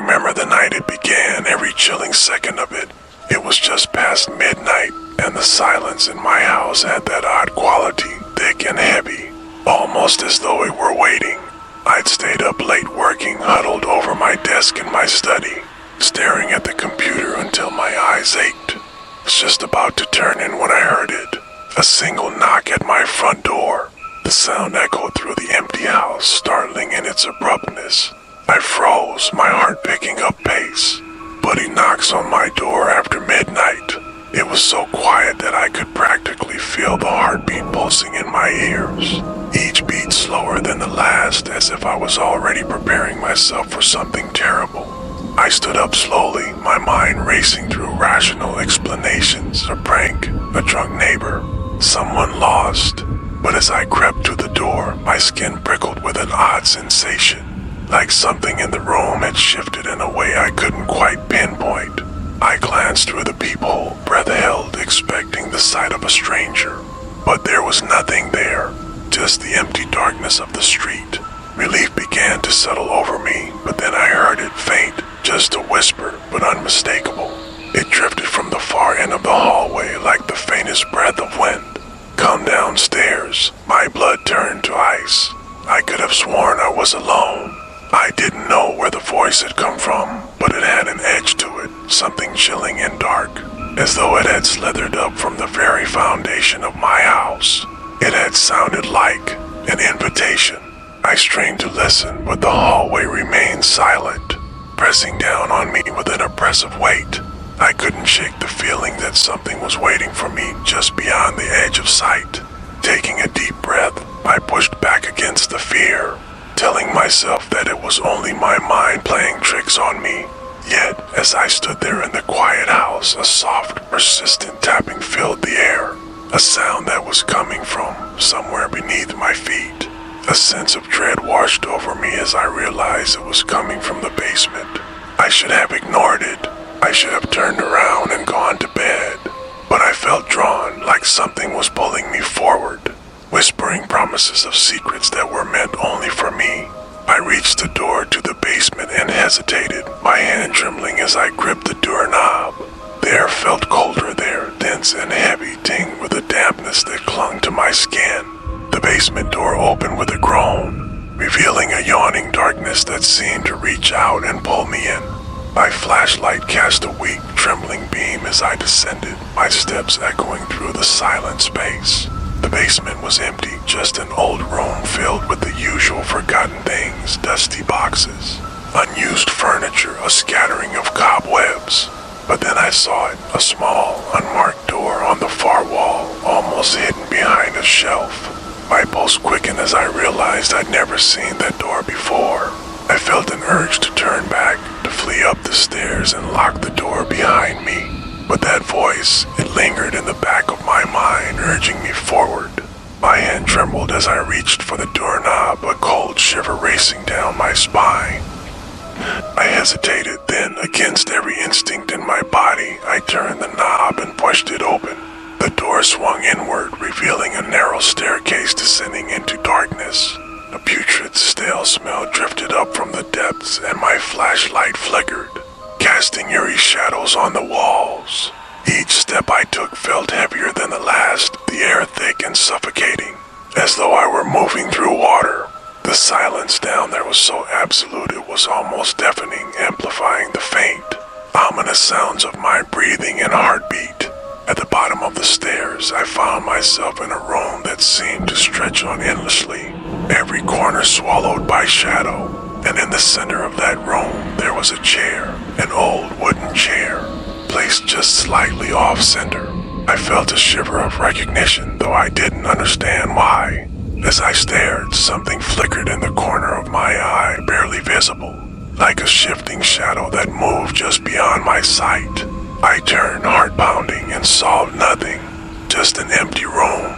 remember the night it began, every chilling second of it. It was just past midnight, and the silence in my house had that odd quality, thick and heavy, almost as though it were waiting. I'd stayed up late working, huddled over my desk in my study, staring at the computer until my eyes ached. I was just about to turn in when I heard it. A single knock at my front door. The sound echoed through the empty house, startling in its abruptness. I froze, my heart picking up pace. Buddy knocks on my door after midnight. It was so quiet that I could practically feel the heartbeat pulsing in my ears, each beat slower than the last, as if I was already preparing myself for something terrible. I stood up slowly, my mind racing through rational explanations, a prank, a drunk neighbor, someone lost. But as I crept to the door, my skin prickled with an odd sensation, like something in the room had shifted in a way I couldn't quite pinpoint. I glanced through the peephole, breath held, expecting the sight of a stranger. But there was nothing there, just the empty darkness of the street. Relief began to settle over me, but then I heard it faint, just a whisper, but unmistakable. It drifted from the far end of the hallway like the faintest breath of wind. Come downstairs. My blood turned to ice. I could have sworn I was alone. I didn't know where the voice had come from, but it had an edge to it, something chilling and dark, as though it had slithered up from the very foundation of my house. It had sounded like an invitation. I strained to listen, but the hallway remained silent, pressing down on me with an oppressive weight. I couldn't shake the feeling that something was waiting for me just beyond the edge of sight. Taking a deep breath, I pushed back against the fear, telling myself that it was only my mind playing tricks on me. Yet, as I stood there in the quiet house, a soft, persistent tapping filled the air, a sound that was coming from somewhere beneath my feet. A sense of dread washed over me as I realized it was coming from the basement. I should have ignored it. I should have turned around and gone to bed. But I felt drawn, like something was pulling me forward, whispering promises of secrets that were meant only for me. I reached the door to the basement and hesitated, my hand trembling as I gripped the doorknob. The air felt colder there, dense and heavy, tinged with a dampness that clung to my skin. The basement door opened with a groan, revealing a yawning darkness that seemed to reach out and pull me in. My flashlight cast a weak, trembling beam as I descended, my steps echoing through the silent space. The basement was empty, just an old room filled with the usual forgotten things, dusty boxes, unused furniture, a scattering of cobwebs. But then I saw it, a small, unmarked door on the far wall, almost hidden behind a shelf. My pulse quickened as I realized I'd never seen that door before. I felt an urge to turn back, to flee up the stairs and lock the door behind me. But that voice, it lingered in the back of my mind, urging me forward. My hand trembled as I reached for the doorknob, a cold shiver racing down my spine. I hesitated, then, against every instinct in my body, I turned the knob and pushed it open. The door swung inward, revealing a narrow staircase descending into darkness. A putrid, stale smell drifted up from the depths, and my flashlight flickered, casting eerie shadows on the walls. Each step I took felt heavier than the last, the air thick and suffocating, as though I were moving through water. The silence down there was so absolute it was almost deafening, amplifying the faint, ominous sounds of my breathing and heartbeat. At the bottom of the stairs, I found myself in a room that seemed to stretch on endlessly, every corner swallowed by shadow. And in the center of that room, there was a chair, an old wooden chair, placed just slightly off-center. I felt a shiver of recognition, though I didn't understand why. As I stared, something flickered in the corner of my eye, barely visible, like a shifting shadow that moved just beyond my sight. I turned, heart pounding, and saw nothing, just an empty room.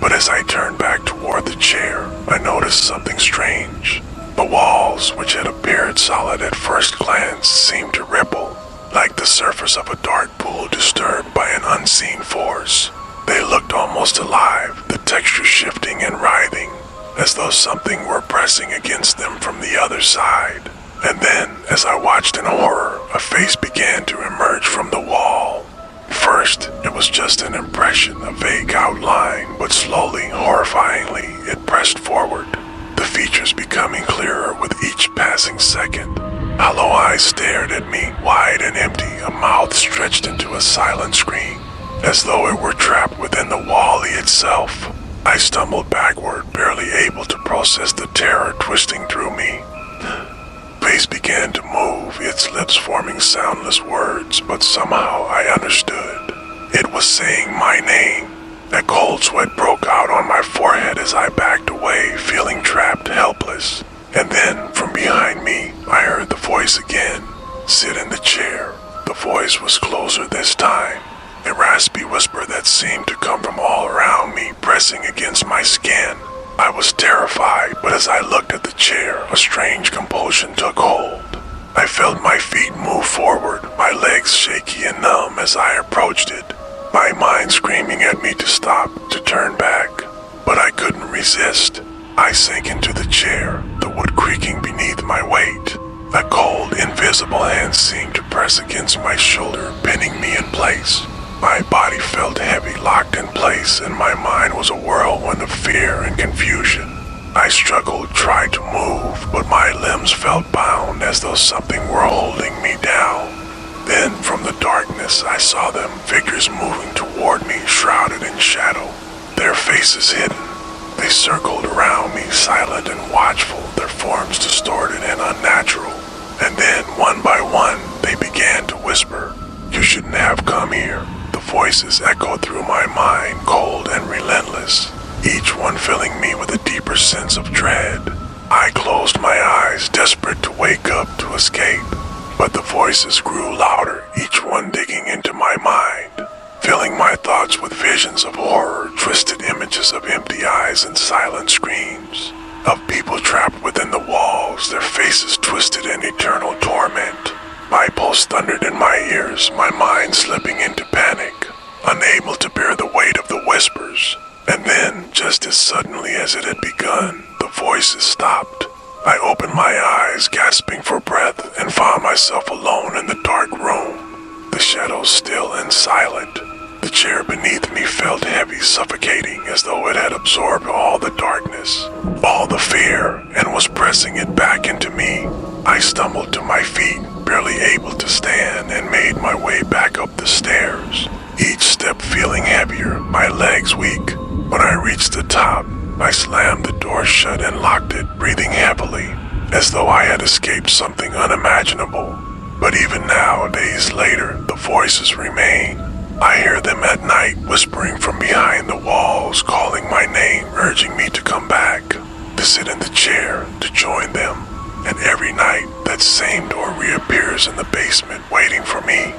But as I turned back toward the chair, I noticed something strange. The walls, which had appeared solid at first glance, seemed to ripple, like the surface of a dark pool disturbed by an unseen force. They looked almost alive, the texture shifting and writhing, as though something were pressing against them from the other side. And then, as I watched in horror, a face began to emerge from the wall. First, it was just an impression, a vague outline, but slowly, horrifyingly, it pressed forward, the features becoming clearer with each passing second. Hollow eyes stared at me, wide and empty, a mouth stretched into a silent scream, as though it were trapped within the wall itself. I stumbled backward, barely able to process the terror twisting through me. Face began to move, its lips forming soundless words, but somehow I understood. It was saying my name. A cold sweat broke out on my forehead as I backed away, feeling trapped, helpless. And then, from behind me, I heard the voice again. Sit in the chair. The voice was closer this time. A raspy whisper that seemed to come from all around me, pressing against my skin. I was terrified, but as I looked at the chair, a strange compulsion took hold. I felt my feet move forward, my legs shaky and numb as I approached it, my mind screaming at me to stop, to turn back. But I couldn't resist. I sank into the chair, the wood creaking beneath my weight. A cold, invisible hand seemed to press against my shoulder, pinning me in place. My body felt heavy, locked in place, and my mind was a whirlwind of fear and confusion. I struggled, tried to move, but my limbs felt bound as though something were holding me down. Then, from the darkness, I saw them, figures moving toward me, shrouded in shadow, their faces hidden. They circled around me, silent and watchful, their forms distorted and unnatural. And then, one by one, they began to whisper, "You shouldn't have come here." The voices echoed through my mind, cold and relentless, each one filling me with a deeper sense of dread. I closed my eyes, desperate to wake up, to escape. But the voices grew louder, each one digging into my mind, filling my thoughts with visions of horror, twisted images of empty eyes and silent screams, of people trapped within the walls, their faces twisted in eternal torment. My pulse thundered in my ears, my mind slipping into panic, unable to bear the weight of the whispers. And then, just as suddenly as it had begun, the voices stopped. I opened my eyes, gasping for breath, and found myself alone in the dark room, the shadows still and silent. The chair beneath me felt heavy, suffocating, as though it had absorbed all the darkness, all the fear, and was pressing it back into me. I stumbled to my feet, barely able to stand, and made my way back up the stairs, each step feeling heavier, my legs weak. When I reached the top, I slammed the door shut and locked it, breathing heavily, as though I had escaped something unimaginable. But even now, days later, the voices remain. I hear them at night, whispering from behind the walls, calling my name, urging me to come back, to sit in the chair, to join them. And every night, that same door reappears in the basement, waiting for me.